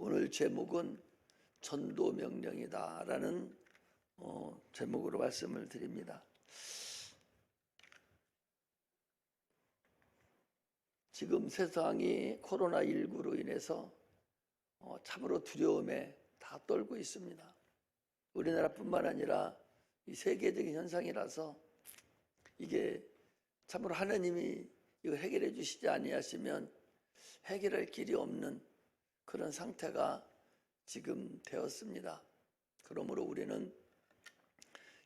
오늘 제목은 전도명령이다라는 제목으로 말씀을 드립니다. 지금 세상이 코로나19로 인해서 참으로 두려움에 다 떨고 있습니다. 우리나라뿐만 아니라 이 세계적인 현상이라서 이게 참으로 하나님이 이걸 해결해 주시지 아니하시면 해결할 길이 없는 그런 상태가 지금 되었습니다. 그러므로 우리는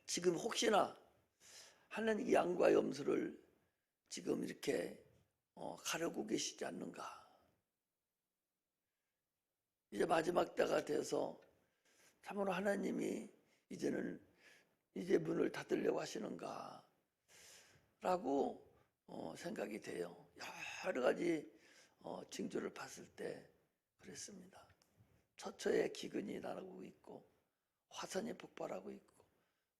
지금 혹시나 하나님 양과 염소를 지금 이렇게 가르고 계시지 않는가. 이제 마지막 때가 돼서 참으로 하나님이 이제 문을 닫으려고 하시는가 라고 생각이 돼요. 여러 가지 징조를 봤을 때 그랬습니다. 처처에 기근이 나고 있고 화산이 폭발하고 있고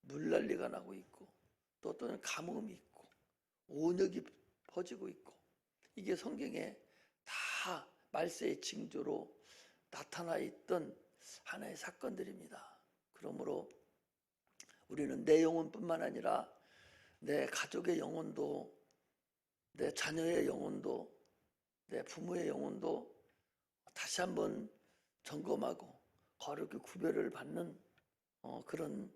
물난리가 나고 있고 또는 가뭄이 있고 온역이 퍼지고 있고 이게 성경에 다 말세의 징조로 나타나 있던 하나의 사건들입니다. 그러므로 우리는 내 영혼뿐만 아니라 내 가족의 영혼도, 내 자녀의 영혼도, 내 부모의 영혼도 다시 한번 점검하고 거룩히 구별을 받는 그런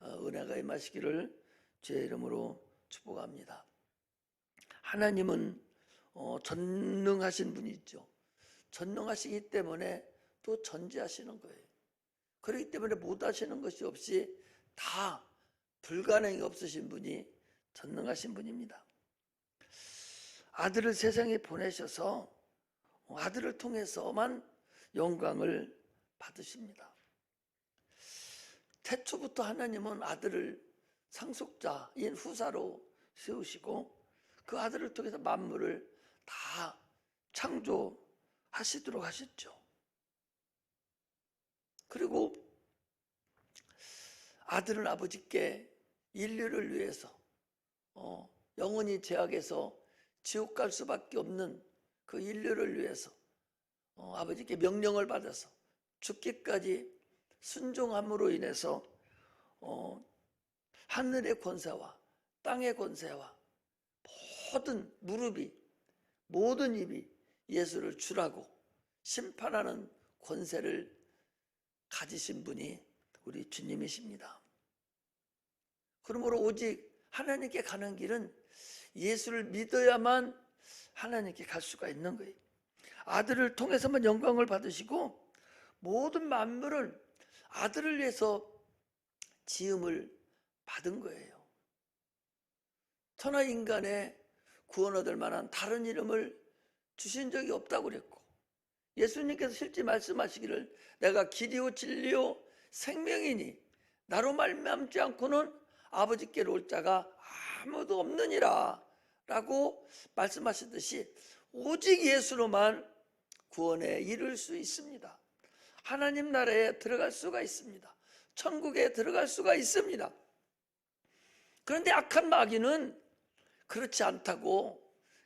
은혜가 임하시기를 주의 이름으로 축복합니다. 하나님은 전능하신 분이죠. 전능하시기 때문에 또 전지하시는 거예요. 그렇기 때문에 못하시는 것이 없이 다 불가능이 없으신 분이 전능하신 분입니다. 아들을 세상에 보내셔서 아들을 통해서만 영광을 받으십니다. 태초부터 하나님은 아들을 상속자인 후사로 세우시고 그 아들을 통해서 만물을 다 창조하시도록 하셨죠. 그리고 아들은 아버지께 인류를 위해서 영원히 죄악에서 지옥 갈 수밖에 없는 그 인류를 위해서 아버지께 명령을 받아서 죽기까지 순종함으로 인해서 하늘의 권세와 땅의 권세와 모든 무릎이 모든 입이 예수를 주라고 심판하는 권세를 가지신 분이 우리 주님이십니다. 그러므로 오직 하나님께 가는 길은 예수를 믿어야만 하나님께 갈 수가 있는 거예요. 아들을 통해서만 영광을 받으시고 모든 만물을 아들을 위해서 지음을 받은 거예요. 천하 인간의 구원 얻을 만한 다른 이름을 주신 적이 없다고 그랬고 예수님께서 실제 말씀하시기를 내가 길이요 진리요 생명이니 나로 말미암지 않고는 아버지께로 올 자가 아무도 없느니라 라고 말씀하셨듯이 오직 예수로만 구원에 이를 수 있습니다. 하나님 나라에 들어갈 수가 있습니다. 천국에 들어갈 수가 있습니다. 그런데 악한 마귀는 그렇지 않다고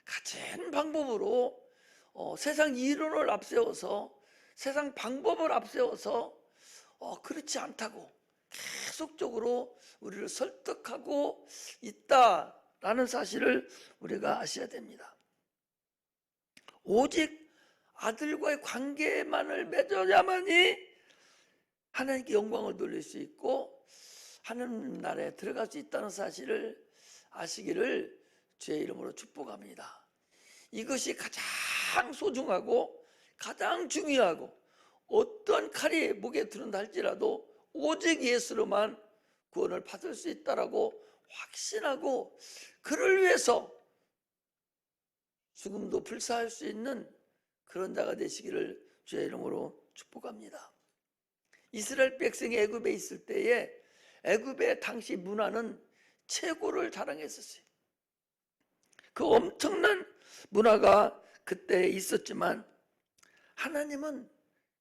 가진 방법으로 세상 이론을 앞세워서 세상 방법을 앞세워서 그렇지 않다고 계속적으로 우리를 설득하고 있다라는 사실을 우리가 아셔야 됩니다. 오직 아들과의 관계만을 맺어야만이 하나님께 영광을 돌릴 수 있고 하나님 나라에 들어갈 수 있다는 사실을 아시기를 주의 이름으로 축복합니다. 이것이 가장 소중하고 가장 중요하고 어떤 칼이 목에 들은다 할지라도 오직 예수로만 구원을 받을 수 있다라고 확신하고 그를 위해서 죽음도 불사할 수 있는 그런 자가 되시기를 주의 이름으로 축복합니다. 이스라엘 백성이 애굽에 있을 때에 애굽의 당시 문화는 최고를 자랑했었어요. 그 엄청난 문화가 그때 있었지만 하나님은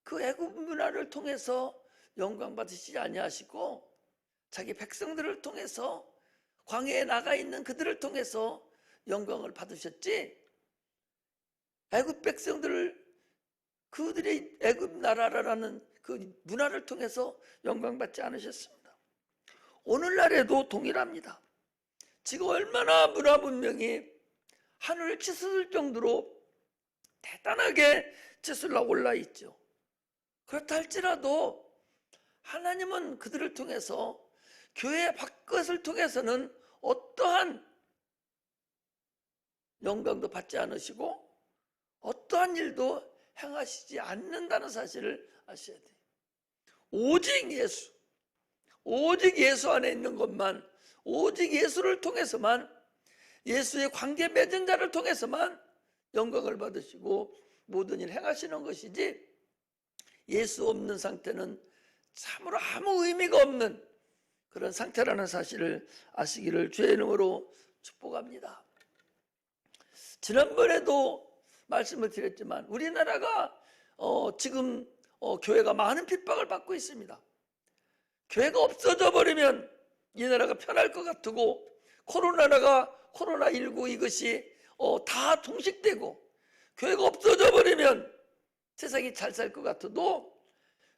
그 애굽 문화를 통해서 영광 받으시지 아니하시고 자기 백성들을 통해서 광야에 나가 있는 그들을 통해서 영광을 받으셨지 애굽 백성들을 그들의 애굽 나라라는 그 문화를 통해서 영광받지 않으셨습니다. 오늘날에도 동일합니다. 지금 얼마나 문화 문명이 하늘을 치솟을 정도로 대단하게 치솟아 올라 있죠. 그렇다 할지라도 하나님은 그들을 통해서 교회 밖것을 통해서는 어떠한 영광도 받지 않으시고 어떠한 일도 행하시지 않는다는 사실을 아셔야 돼요. 오직 예수, 오직 예수 안에 있는 것만, 오직 예수를 통해서만, 예수의 관계 맺은 자를 통해서만 영광을 받으시고 모든 일 행하시는 것이지, 예수 없는 상태는 참으로 아무 의미가 없는 그런 상태라는 사실을 아시기를 주의 이름으로 축복합니다. 지난번에도 말씀을 드렸지만 우리나라가 지금 교회가 많은 핍박을 받고 있습니다. 교회가 없어져 버리면 이 나라가 편할 것 같고, 코로나19 이것이 다 종식되고 교회가 없어져 버리면 세상이 잘 살 것 같아도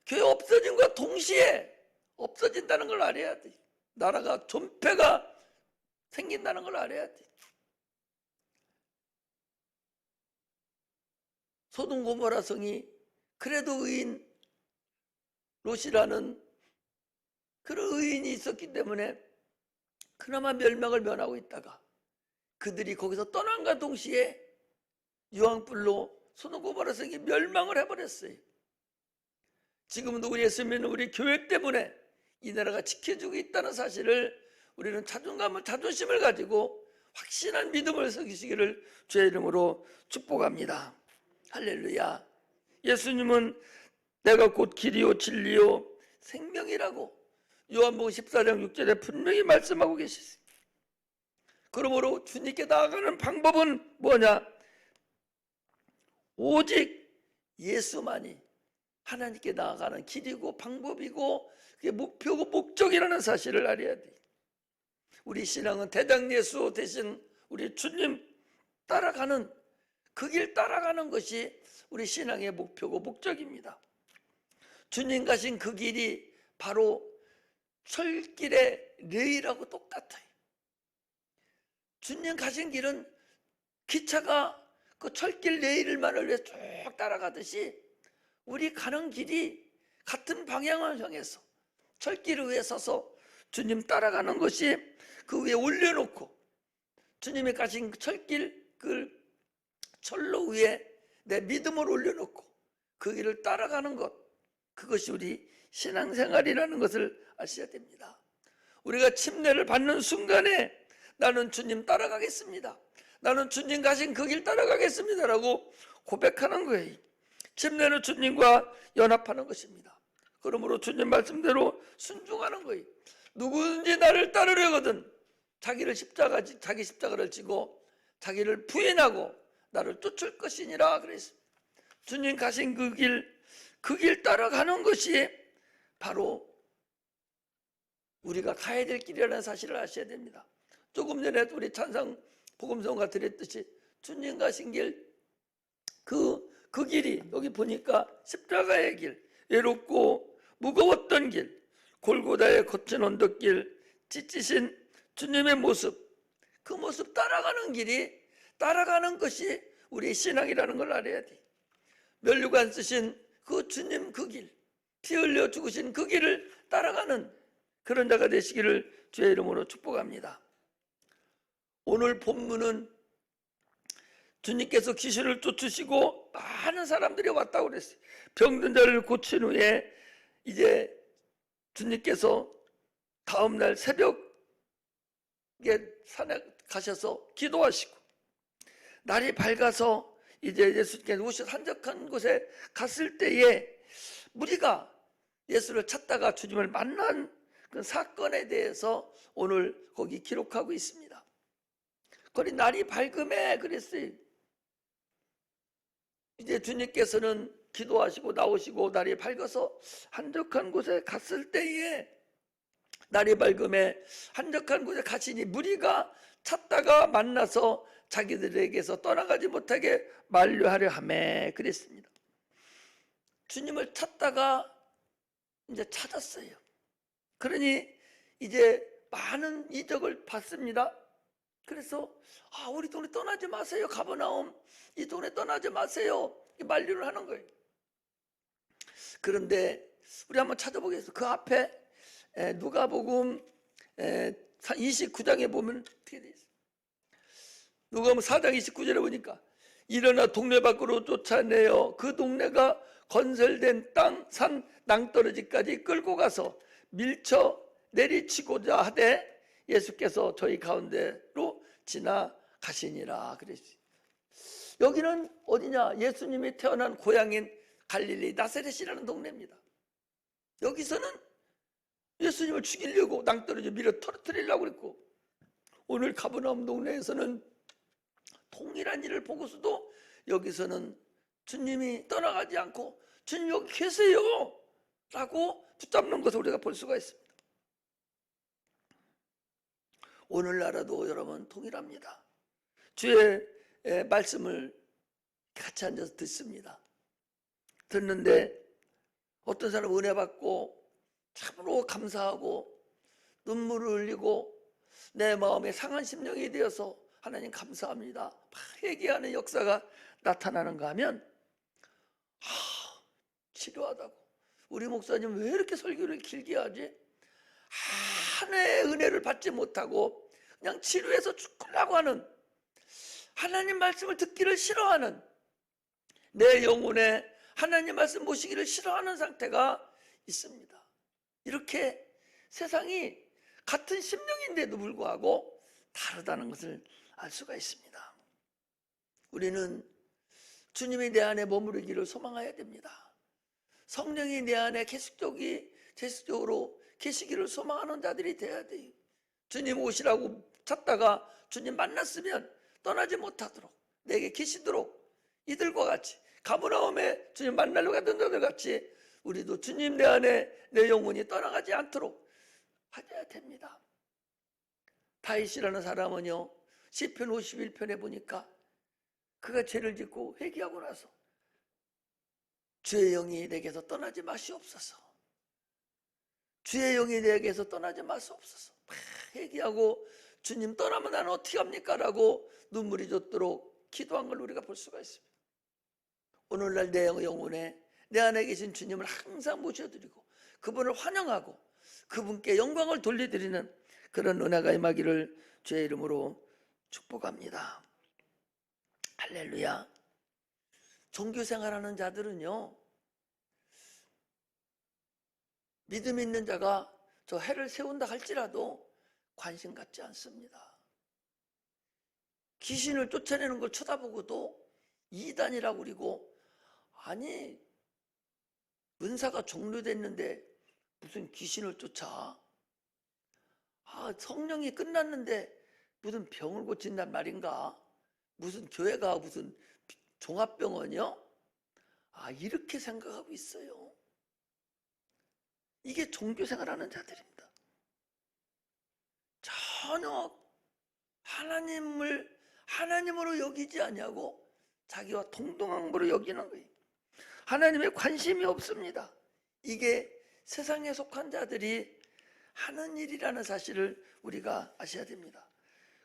교회 없어짐과 동시에 없어진다는 걸 알아야 돼. 나라가 존폐가 생긴다는 걸 알아야 돼. 소돔 고모라 성이 그래도 의인 롯이라는 그런 의인이 있었기 때문에 그나마 멸망을 면하고 있다가 그들이 거기서 떠난과 동시에 유황불로 소돔 고모라 성이 멸망을 해버렸어요. 지금도 우리 예수 믿는 우리 교회 때문에 이 나라가 지켜주고 있다는 사실을 우리는 자존심을 가지고 확신한 믿음을 서기시기를 주의 이름으로 축복합니다. 할렐루야. 예수님은 내가 곧 길이요 진리요 생명이라고 요한복음 14장 6절에 분명히 말씀하고 계시습니다. 그러므로 주님께 나아가는 방법은 뭐냐? 오직 예수만이 하나님께 나아가는 길이고 방법이고 그게 목표고 목적이라는 사실을 알아야 돼. 우리 신앙은 대장 예수 대신 우리 주님 따라가는 그 길 따라가는 것이 우리 신앙의 목표고 목적입니다. 주님 가신 그 길이 바로 철길의 레일하고 똑같아요. 주님 가신 길은 기차가 그 철길 레일만을 위해 쭉 따라가듯이 우리 가는 길이 같은 방향을 향해서 철길 위에 서서 주님 따라가는 것이 그 위에 올려놓고 주님이 가신 철길 그 철로 위에 내 믿음을 올려놓고 그 길을 따라가는 것, 그것이 우리 신앙생활이라는 것을 아셔야 됩니다. 우리가 침례를 받는 순간에 나는 주님 따라가겠습니다, 나는 주님 가신 그 길 따라가겠습니다 라고 고백하는 거예요. 침례는 주님과 연합하는 것입니다. 그러므로 주님 말씀대로 순종하는 거예요. 누구든지 나를 따르려거든 자기 십자가를 지고 자기를 부인하고 나를 쫓을 것이니라 그랬습니다. 주님 가신 그 길 따라가는 것이 바로 우리가 가야 될 길이라는 사실을 아셔야 됩니다. 조금 전에 우리 찬상 복음성가 드렸듯이 주님 가신 길, 그 길이 여기 보니까 십자가의 길, 외롭고 무거웠던 길, 골고다의 거친 언덕길, 지치신 주님의 모습, 그 모습 따라가는 것이 우리 신앙이라는 걸 알아야 돼. 면류관 쓰신 그 주님 그 길, 피 흘려 죽으신 그 길을 따라가는 그런 자가 되시기를 주의 이름으로 축복합니다. 오늘 본문은 주님께서 귀신을 쫓으시고 많은 사람들이 왔다고 그랬어요. 병든 자를 고친 후에 이제 주님께서 다음날 새벽에 산에 가셔서 기도하시고 날이 밝아서 이제 예수님께서 오셔서 한적한 곳에 갔을 때에 무리가 예수를 찾다가 주님을 만난 그 사건에 대해서 오늘 거기 기록하고 있습니다. 거기 날이 밝음에 그랬어요. 이제 주님께서는 기도하시고 나오시고 날이 밝아서 한적한 곳에 갔을 때에 날이 밝음에 한적한 곳에 가시니 무리가 찾다가 만나서 자기들에게서 떠나가지 못하게 만류하려 하매 그랬습니다. 주님을 찾다가 이제 찾았어요. 그러니 이제 많은 이적을 받습니다. 그래서 우리 동네 떠나지 마세요. 가버나움 이 동네 떠나지 마세요. 만류를 하는 거예요. 그런데 우리 한번 찾아보겠습니다. 그 앞에 누가복음 29장에 보면 어떻게 돼 있어요? 누가복음 4장 29절에 보니까 일어나 동네 밖으로 쫓아내어 그 동네가 건설된 땅 산 낭떠러지까지 끌고 가서 밀쳐 내리치고자 하되 예수께서 저희 가운데로 지나가시니라 그랬어요. 여기는 어디냐? 예수님이 태어난 고향인 갈릴리 나사렛이라는 동네입니다. 여기서는 예수님을 죽이려고 낭떠러지 밀어 터뜨리려고 그랬고, 오늘 가버나움 동네에서는 동일한 일을 보고서도 여기서는 주님이 떠나가지 않고 주님 여기 계세요 라고 붙잡는 것을 우리가 볼 수가 있습니다. 오늘날에도 여러분 동일합니다. 주의 말씀을 같이 앉아서 듣습니다. 듣는데 어떤 사람은 은혜 받고 참으로 감사하고 눈물을 흘리고 내 마음에 상한 심령이 되어서 하나님 감사합니다 막 회개하는 역사가 나타나는가 하면 치료하다고, 우리 목사님 왜 이렇게 설교를 길게 하지? 한 해의 은혜를 받지 못하고 그냥 치료해서 죽으려고 하는, 하나님 말씀을 듣기를 싫어하는, 내 영혼에 하나님 말씀 모시기를 싫어하는 상태가 있습니다. 이렇게 세상이 같은 심령인데도 불구하고 다르다는 것을 알 수가 있습니다. 우리는 주님이 내 안에 머무르기를 소망해야 됩니다. 성령이 내 안에 계속적으로 계시기를 소망하는 자들이 되어야 돼요. 주님 오시라고 찾다가 주님 만났으면 떠나지 못하도록, 내게 계시도록, 이들과 같이 가버나움에 주님 만나려고 하던 자들 같이 우리도 주님 내 안에 내 영혼이 떠나가지 않도록 하셔야 됩니다. 다윗이라는 사람은요, 시편 51편에 보니까 그가 죄를 짓고 회개하고 나서 주의 영이 내게서 떠나지 마시옵소서, 주의 영이 내게서 떠나지 마시옵소서 막 회개하고 주님 떠나면 나는 어떻게 합니까? 라고 눈물이 젖도록 기도한 걸 우리가 볼 수가 있습니다. 오늘날 내 영혼에 내 안에 계신 주님을 항상 모셔드리고 그분을 환영하고 그분께 영광을 돌려드리는 그런 은혜가 임하기를 주의 이름으로 축복합니다. 할렐루야. 종교생활하는 자들은요, 믿음 있는 자가 저 해를 세운다 할지라도 관심 갖지 않습니다. 귀신을 쫓아내는 걸 쳐다보고도 이단이라고 그러고, 아니 은사가 종료됐는데 무슨 귀신을 쫓아? 성령이 끝났는데 무슨 병을 고친단 말인가? 무슨 교회가 무슨 종합병원이요? 이렇게 생각하고 있어요. 이게 종교생활하는 자들입니다. 전혀 하나님으로 여기지 아니하고 자기와 동등함으로 여기는 거예요. 하나님에 관심이 없습니다. 이게 세상에 속한 자들이 하는 일이라는 사실을 우리가 아셔야 됩니다.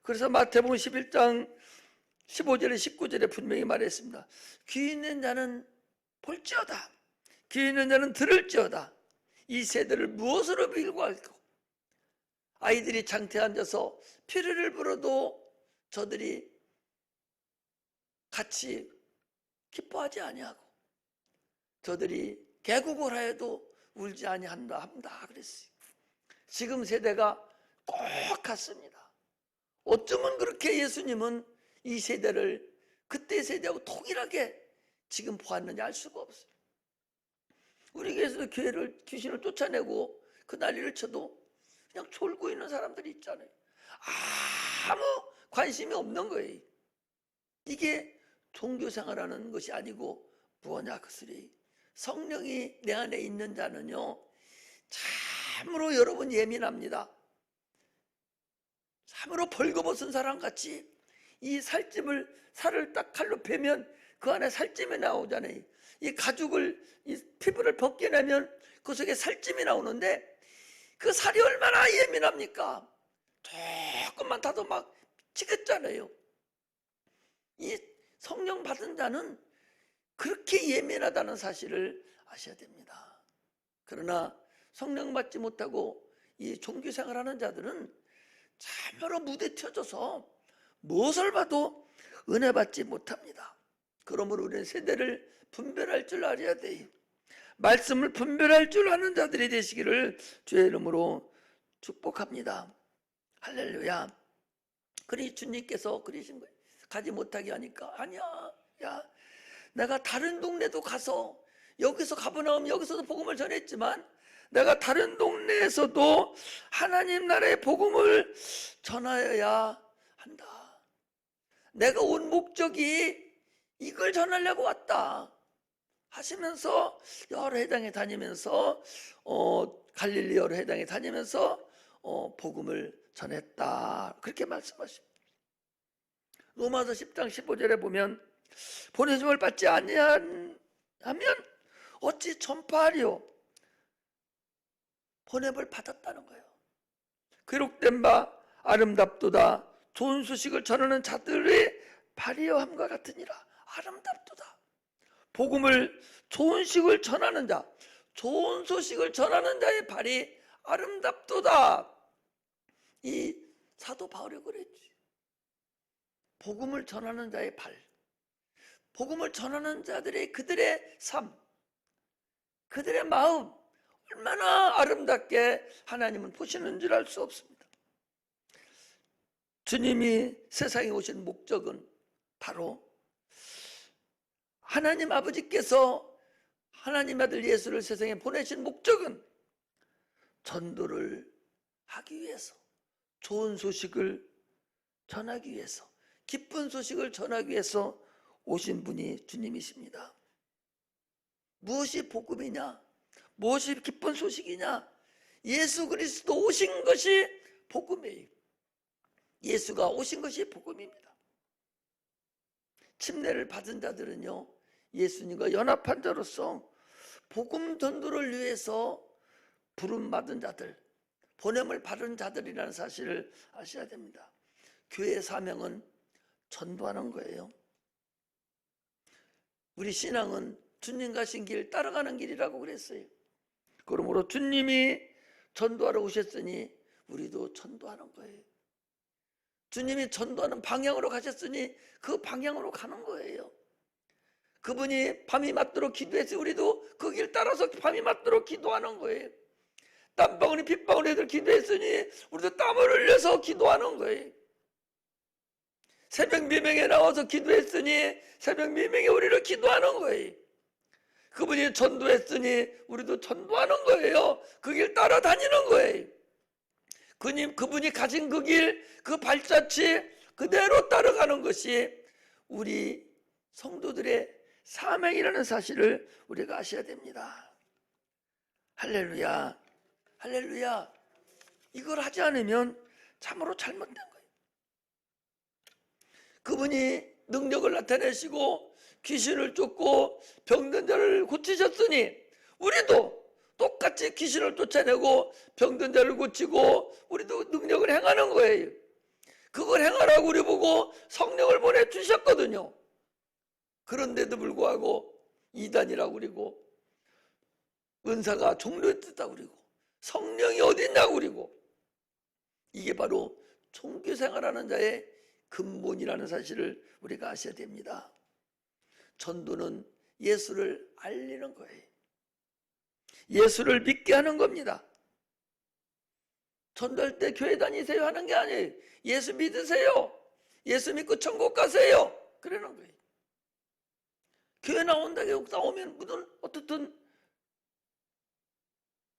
그래서 마태복음 11장 15절에 19절에 분명히 말했습니다. 귀 있는 자는 볼지어다, 귀 있는 자는 들을지어다. 이 세대를 무엇으로 빌고 할까? 아이들이 장태에 앉아서 피리를 불어도 저들이 같이 기뻐하지 아니하고, 저들이 개국을 하여도 울지 아니한다 그랬어요. 지금 세대가 꼭 같습니다. 어쩌면 그렇게 예수님은 이 세대를 그때 세대하고 동일하게 지금 보았는지 알 수가 없어요. 우리 교회에서도 귀신을 쫓아내고 그 난리를 쳐도 그냥 졸고 있는 사람들이 있잖아요. 아무 관심이 없는 거예요. 이게 종교생활하는 것이 아니고 무엇냐 그쓰리, 성령이 내 안에 있는 자는요, 참으로 여러분 예민합니다. 참으로 벌거벗은 사람같이 이 살을 딱 칼로 베면 그 안에 살찜이 나오잖아요. 이 가죽을, 이 피부를 벗겨내면 그 속에 살찜이 나오는데 그 살이 얼마나 예민합니까? 조금만 타도 막 미치겠잖아요. 이 성령 받은 자는 그렇게 예민하다는 사실을 아셔야 됩니다. 그러나 성령 받지 못하고 이 종교 생활하는 자들은 참으로 무대 튀어져서 무엇을 봐도 은혜 받지 못합니다. 그러므로 우리는 세대를 분별할 줄 알아야 돼요. 말씀을 분별할 줄 아는 자들이 되시기를 주의 이름으로 축복합니다. 할렐루야. 그러니 주님께서 그러신 거예요. 가지 못하게 하니까, 아니야, 야, 내가 다른 동네도 가서, 여기서 가버나움 여기서도 복음을 전했지만 내가 다른 동네에서도 하나님 나라의 복음을 전하여야 한다. 내가 온 목적이 이걸 전하려고 왔다 하시면서 여러 회당에 다니면서 갈릴리 여러 회당에 다니면서 복음을 전했다, 그렇게 말씀하십니다. 로마서 10장 15절에 보면 보내심을 받지 아니하면 어찌 전파하리요? 보냄을 받았다는 거예요. 기록된 바 아름답도다. 좋은 소식을 전하는 자들의 발이여함과 같으니라. 아름답도다. 복음을, 좋은 식을 전하는 자, 좋은 소식을 전하는 자의 발이 아름답도다. 이 사도 바울이 그랬지. 복음을 전하는 자의 발, 복음을 전하는 자들의 그들의 삶, 그들의 마음 얼마나 아름답게 하나님은 보시는 줄 알 수 없습니다. 주님이 세상에 오신 목적은 바로 하나님 아버지께서 하나님 아들 예수를 세상에 보내신 목적은 전도를 하기 위해서, 좋은 소식을 전하기 위해서, 기쁜 소식을 전하기 위해서 오신 분이 주님이십니다. 무엇이 복음이냐? 무엇이 기쁜 소식이냐? 예수 그리스도 오신 것이 복음이에요. 예수가 오신 것이 복음입니다. 침례를 받은 자들은요, 예수님과 연합한 자로서 복음 전도를 위해서 부름받은 자들, 보냄을 받은 자들이라는 사실을 아셔야 됩니다. 교회의 사명은 전도하는 거예요. 우리 신앙은 주님 가신 길 따라가는 길이라고 그랬어요. 그러므로 주님이 전도하러 오셨으니 우리도 전도하는 거예요. 주님이 전도하는 방향으로 가셨으니 그 방향으로 가는 거예요. 그분이 밤이 맞도록 기도했으니 우리도 그 길 따라서 밤이 맞도록 기도하는 거예요. 땀방울이 빗방울이들 기도했으니 우리도 땀을 흘려서 기도하는 거예요. 새벽 미명에 나와서 기도했으니 새벽 미명에 우리를 기도하는 거예요. 그분이 전도했으니 우리도 전도하는 거예요. 그 길 따라다니는 거예요. 그분이 가진 그 길, 그 발자취 그대로 따라가는 것이 우리 성도들의 사명이라는 사실을 우리가 아셔야 됩니다. 할렐루야, 할렐루야. 이걸 하지 않으면 참으로 잘못된 거예요. 그분이 능력을 나타내시고 귀신을 쫓고 병든 자를 고치셨으니 우리도 똑같이 귀신을 쫓아내고 병든 자를 고치고 우리도 능력을 행하는 거예요. 그걸 행하라고 우리 보고 성령을 보내주셨거든요. 그런데도 불구하고 이단이라고 그리고 은사가 종료됐다고 그리고 성령이 어딨냐고 그리고, 이게 바로 종교생활하는 자의 근본이라는 사실을 우리가 아셔야 됩니다. 전도는 예수를 알리는 거예요. 예수를 믿게 하는 겁니다. 전도할 때 교회 다니세요 하는 게 아니에요. 예수 믿으세요. 예수 믿고 천국 가세요. 그러는 거예요. 교회 나오면 무슨 어떻든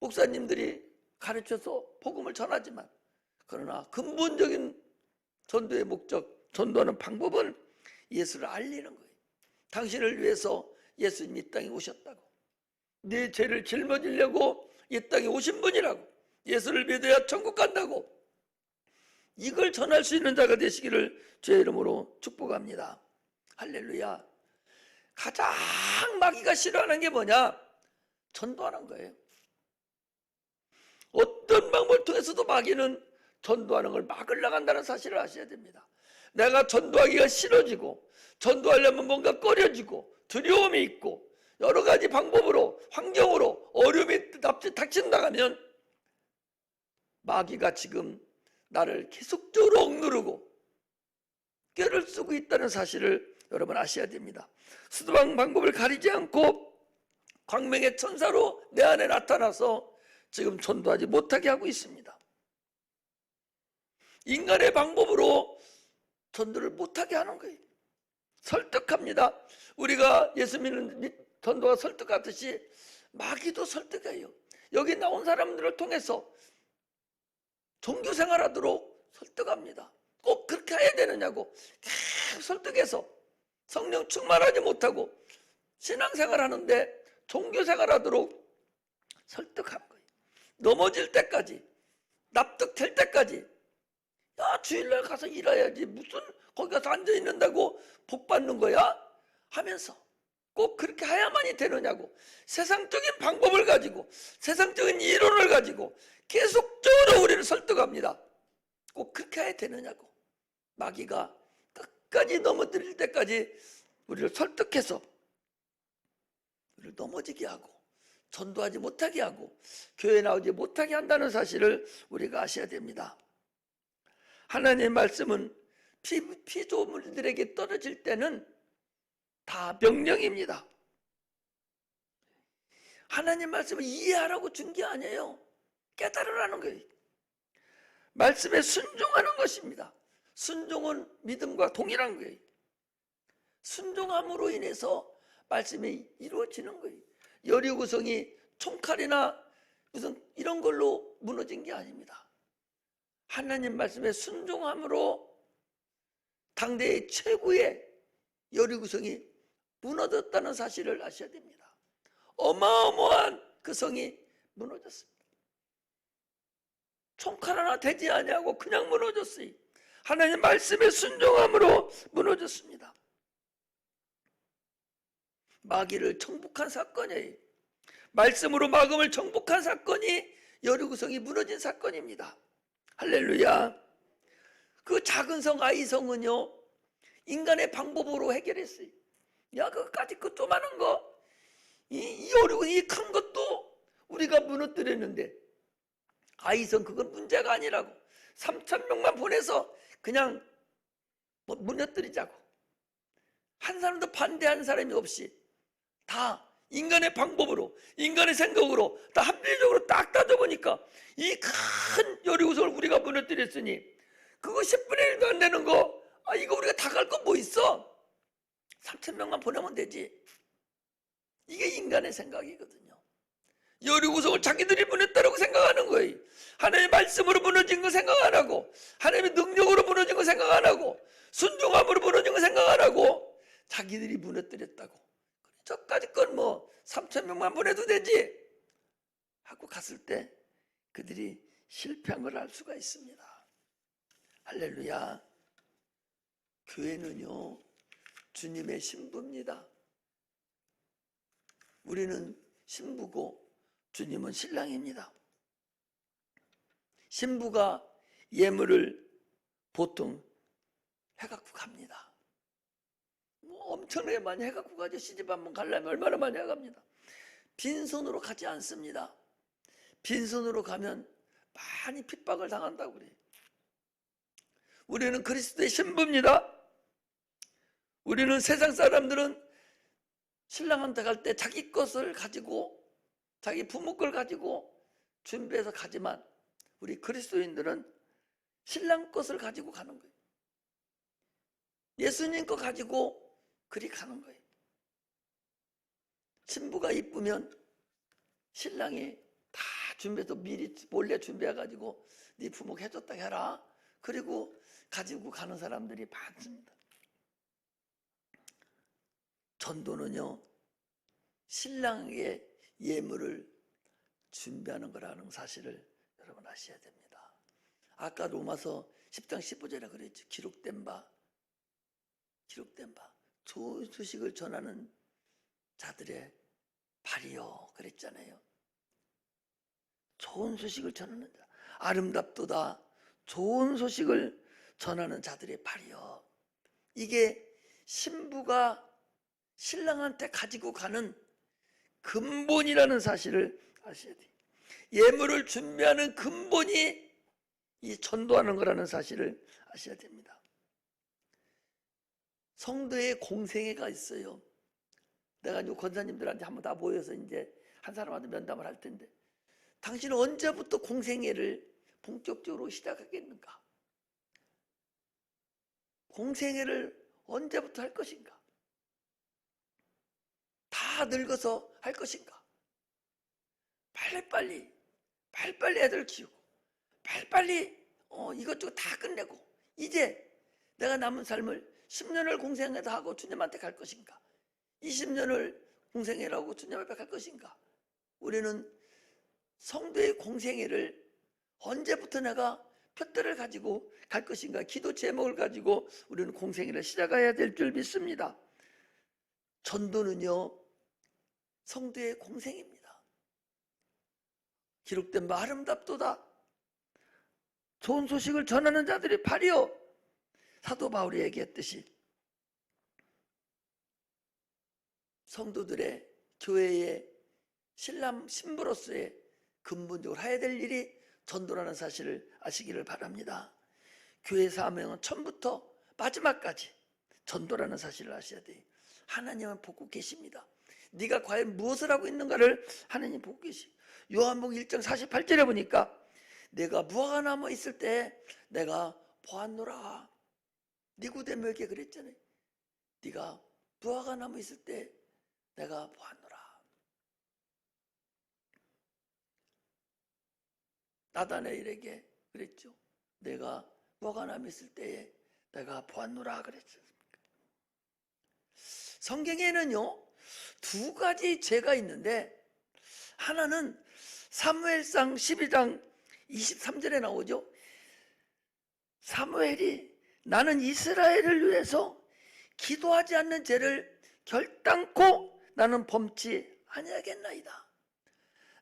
목사님들이 가르쳐서 복음을 전하지만, 그러나 근본적인 전도의 목적, 전도하는 방법은 예수를 알리는 거예요. 당신을 위해서 예수님이 이 땅에 오셨다고, 네 죄를 짊어지려고 이 땅에 오신 분이라고, 예수를 믿어야 천국 간다고, 이걸 전할 수 있는 자가 되시기를 주의 이름으로 축복합니다. 할렐루야. 가장 마귀가 싫어하는 게 뭐냐? 전도하는 거예요. 어떤 방법을 통해서도 마귀는 전도하는 걸 막으려고 한다는 사실을 아셔야 됩니다. 내가 전도하기가 싫어지고 전도하려면 뭔가 꺼려지고 두려움이 있고 여러 가지 방법으로 환경으로 어려움이 닥친다면 마귀가 지금 나를 계속적으로 억누르고 꾀를 쓰고 있다는 사실을 여러분 아셔야 됩니다. 수도방 방법을 가리지 않고 광명의 천사로 내 안에 나타나서 지금 전도하지 못하게 하고 있습니다. 인간의 방법으로 전도를 못하게 하는 거예요. 설득합니다. 우리가 예수 믿는 전도가 설득하듯이 마귀도 설득해요. 여기 나온 사람들을 통해서 종교 생활하도록 설득합니다. 꼭 그렇게 해야 되느냐고 계속 설득해서 성령 충만하지 못하고 신앙생활 하는데 종교 생활하도록 설득한 거예요. 넘어질 때까지, 납득될 때까지, 야 주일날 가서 일해야지 무슨 거기 가서 앉아있는다고 복 받는 거야? 하면서 꼭 그렇게 해야만이 되느냐고 세상적인 방법을 가지고 세상적인 이론을 가지고 계속적으로 우리를 설득합니다. 꼭 그렇게 해야 되느냐고 마귀가 끝까지 넘어뜨릴 때까지 우리를 설득해서 우리를 넘어지게 하고 전도하지 못하게 하고 교회 나오지 못하게 한다는 사실을 우리가 아셔야 됩니다. 하나님의 말씀은 피조물들에게 떨어질 때는 다 명령입니다. 하나님 말씀을 이해하라고 준 게 아니에요. 깨달으라는 거예요. 말씀에 순종하는 것입니다. 순종은 믿음과 동일한 거예요. 순종함으로 인해서 말씀이 이루어지는 거예요. 여리고성이 총칼이나 무슨 이런 걸로 무너진 게 아닙니다. 하나님 말씀에 순종함으로 당대의 최고의 여리고성이 무너졌다는 사실을 아셔야 됩니다. 어마어마한 그 성이 무너졌습니다. 총칼 하나 되지 아니하고 그냥 무너졌어요. 하나님 말씀에 순종함으로 무너졌습니다. 마귀를 정복한 사건이에요. 말씀으로 마귀를 정복한 사건이 여리고성이 무너진 사건입니다. 할렐루야. 그 작은 성 아이성은요 인간의 방법으로 해결했어요. 야 그거까지 그 조그마한 거 이 여리고성 이 큰 것도 우리가 무너뜨렸는데 아이성 그건 문제가 아니라고 3,000명만 보내서 그냥 무너뜨리자고 한 사람도 반대한 사람이 없이 다 인간의 방법으로 인간의 생각으로 다 합리적으로 딱 따져보니까 이 큰 여리고성을 우리가 무너뜨렸으니 그거 10분의 1도 안 되는 거 이거 우리가 다 갈 거 뭐 있어? 3,000명만 보내면 되지. 이게 인간의 생각이거든요. 여리고성을 자기들이 무너뜨렸다고 생각하는 거예요. 하나님의 말씀으로 무너진 거 생각 안 하고 하나님의 능력으로 무너진 거 생각 안 하고 순종함으로 무너진 거 생각 안 하고 자기들이 무너뜨렸다고. 저까지 건 뭐 3,000명만 보내도 되지 하고 갔을 때 그들이 실패한 걸 알 수가 있습니다. 할렐루야. 교회는요 주님의 신부입니다. 우리는 신부고 주님은 신랑입니다. 신부가 예물을 보통 해갖고 갑니다. 엄청나게 많이 해갖고 가죠. 시집 한번 가려면 얼마나 많이 해갑니다. 빈손으로 가지 않습니다. 빈손으로 가면 많이 핍박을 당한다고 그래요. 우리는 그리스도의 신부입니다. 우리는 세상 사람들은 신랑한테 갈 때 자기 것을 가지고 자기 부모 걸 가지고 준비해서 가지만 우리 그리스도인들은 신랑 것을 가지고 가는 거예요. 예수님 거 가지고 그리 가는 거예요. 신부가 이쁘면 신랑이 다 준비해서 미리 몰래 준비해가지고 네 부모가 해줬다 해라. 그리고 가지고 가는 사람들이 많습니다. 전도는요 신랑에게 예물을 준비하는 거라는 사실을 여러분 아셔야 됩니다. 아까 로마서 10장 15절에 그랬죠. 기록된 바 좋은 소식을 전하는 자들의 발이요 그랬잖아요. 좋은 소식을 전하는 자, 아름답도다 좋은 소식을 전하는 자들의 발이요. 이게 신부가 신랑한테 가지고 가는 근본이라는 사실을 아셔야 돼요. 예물을 준비하는 근본이 이 전도하는 거라는 사실을 아셔야 됩니다. 성도의 공생애가 있어요. 내가 이제 권사님들한테 한번 다 모여서 이제 한 사람한테 면담을 할 텐데, 당신은 언제부터 공생애를 본격적으로 시작하겠는가? 공생애를 언제부터 할 것인가? 다 늙어서 할 것인가? 빨리빨리 애들 키우고 빨리빨리 이것저것 다 끝내고 이제 내가 남은 삶을 10년을 공생애도 하고 주님한테 갈 것인가? 20년을 공생애라고 주님 앞에 갈 것인가? 우리는 성도의 공생애를 언제부터 내가 표대를 가지고 갈 것인가? 기도 제목을 가지고 우리는 공생애를 시작해야 될 줄 믿습니다. 전도는요 성도의 공생입니다. 기록된 바 아름답도다 좋은 소식을 전하는 자들이 발이요. 사도 바울이 얘기했듯이 성도들의 교회의 신랑 신부로서의 근본적으로 해야 될 일이 전도라는 사실을 아시기를 바랍니다. 교회 사명은 처음부터 마지막까지 전도라는 사실을 아셔야 돼요. 하나님은 보고 계십니다. 네가 과연 무엇을 하고 있는가를 하나님 보고 계시. 요한복음 1장 48절에 보니까 내가 무화과 나무 있을 때 내가 보았노라. 니고데모에게 그랬잖아요. 네가 무화과 나무 있을 때 내가 보았노라. 나다나엘에게 그랬죠. 내가 무화과 나무 있을 때에 내가 보았노라 그랬죠. 성경에는요 두 가지 죄가 있는데, 하나는 사무엘상 12장 23절에 나오죠. 사무엘이 나는 이스라엘을 위해서 기도하지 않는 죄를 결단코 나는 범치 아니하겠나이다.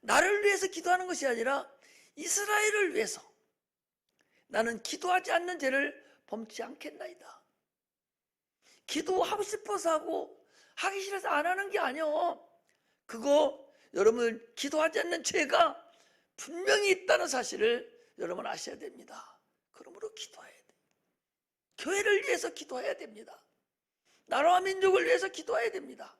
나를 위해서 기도하는 것이 아니라 이스라엘을 위해서 나는 기도하지 않는 죄를 범치 않겠나이다. 기도하고 싶어서 하고 하기 싫어서 안 하는 게 아니요. 그거 여러분 기도하지 않는 죄가 분명히 있다는 사실을 여러분 아셔야 됩니다. 그러므로 기도해야 돼요. 교회를 위해서 기도해야 됩니다. 나라와 민족을 위해서 기도해야 됩니다.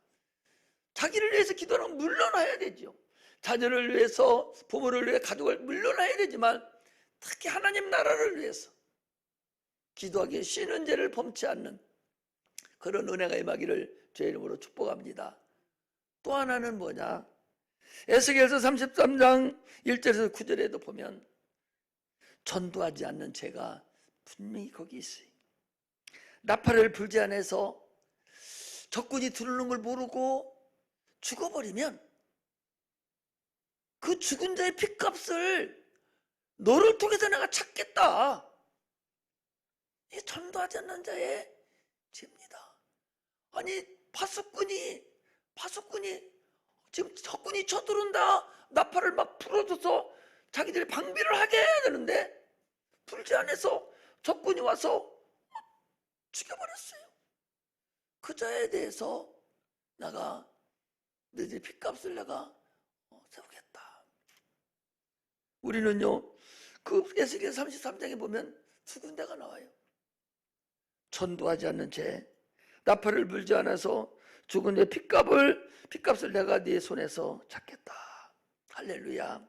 자기를 위해서 기도는 물러나야 되죠. 자녀를 위해서, 부모를 위해, 가족을 물러나야 되지만 특히 하나님 나라를 위해서 기도하기에 쉬는 죄를 범치 않는 그런 은혜가 임하기를 주의 이름으로 축복합니다. 또 하나는 뭐냐? 에스겔서 33장 1절에서 9절에도 보면 전도하지 않는 죄가 분명히 거기 있어요. 나팔을 불지 않아서 적군이 들어오는 걸 모르고 죽어버리면 그 죽은 자의 핏값을 너를 통해서 내가 찾겠다. 이게 전도하지 않는 자의 죄입니다. 아니 파수꾼이 지금 적군이 쳐들어온다. 나팔을 막 불어줘서 자기들이 방비를 하게 해야 되는데 불지 않아서 적군이 와서 죽여버렸어요. 그 자에 대해서 내가 너희들 핏값을 내가 세우겠다. 우리는요 그 에스겔 33장에 보면 두 군데가 나와요. 전도하지 않는 죄, 나팔을 불지 않아서 죽은 내 핏값을 내가 네 손에서 찾겠다. 할렐루야.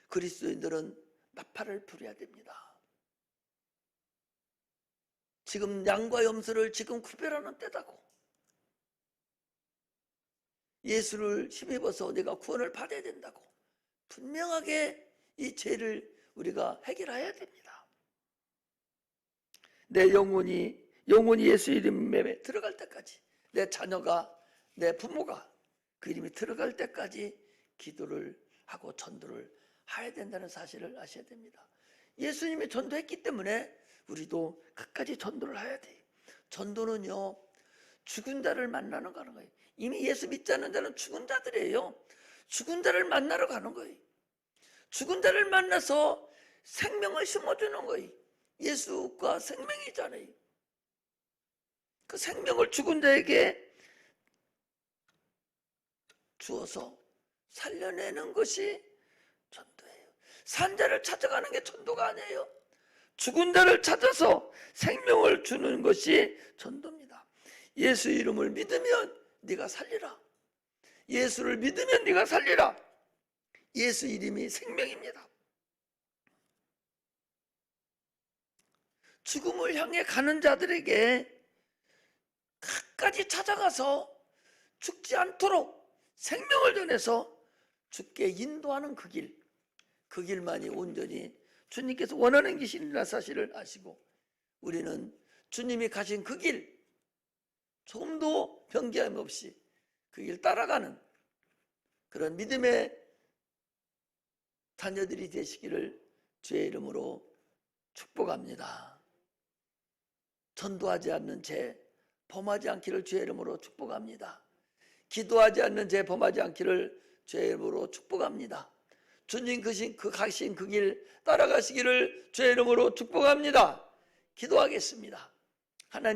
그리스도인들은 나팔을 불어야 됩니다. 지금 양과 염소를 지금 구별하는 때다고. 예수를 힘입어서 내가 구원을 받아야 된다고. 분명하게 이 죄를 우리가 해결해야 됩니다. 내 영혼이 예수 이름에 들어갈 때까지, 내 자녀가, 내 부모가 그 이름이 들어갈 때까지 기도를 하고 전도를 해야 된다는 사실을 아셔야 됩니다. 예수님이 전도했기 때문에 우리도 끝까지 전도를 해야 돼요. 전도는요 죽은 자를 만나러 가는 거예요. 이미 예수 믿지 않는 자는 죽은 자들이에요. 죽은 자를 만나러 가는 거예요. 죽은 자를 만나서 생명을 심어주는 거예요. 예수가 생명이잖아요. 그 생명을 죽은 자에게 주어서 살려내는 것이 전도예요. 산 자를 찾아가는 게 전도가 아니에요. 죽은 자를 찾아서 생명을 주는 것이 전도입니다. 예수 이름을 믿으면 네가 살리라. 예수를 믿으면 네가 살리라. 예수 이름이 생명입니다. 죽음을 향해 가는 자들에게 끝까지 찾아가서 죽지 않도록 생명을 전해서 죽게 인도하는 그 길만이 온전히 주님께서 원하는 길이라는 사실을 아시고, 우리는 주님이 가신 그 길 조금도 변개함 없이 그 길 따라가는 그런 믿음의 자녀들이 되시기를 주의 이름으로 축복합니다. 전도하지 않는 죄 범하지 않기를 주의 이름으로 축복합니다. 기도하지 않는 죄 범하지 않기를 주의 이름으로 축복합니다. 주님 가신 그 길 따라가시기를 주의 이름으로 축복합니다. 기도하겠습니다. 하나님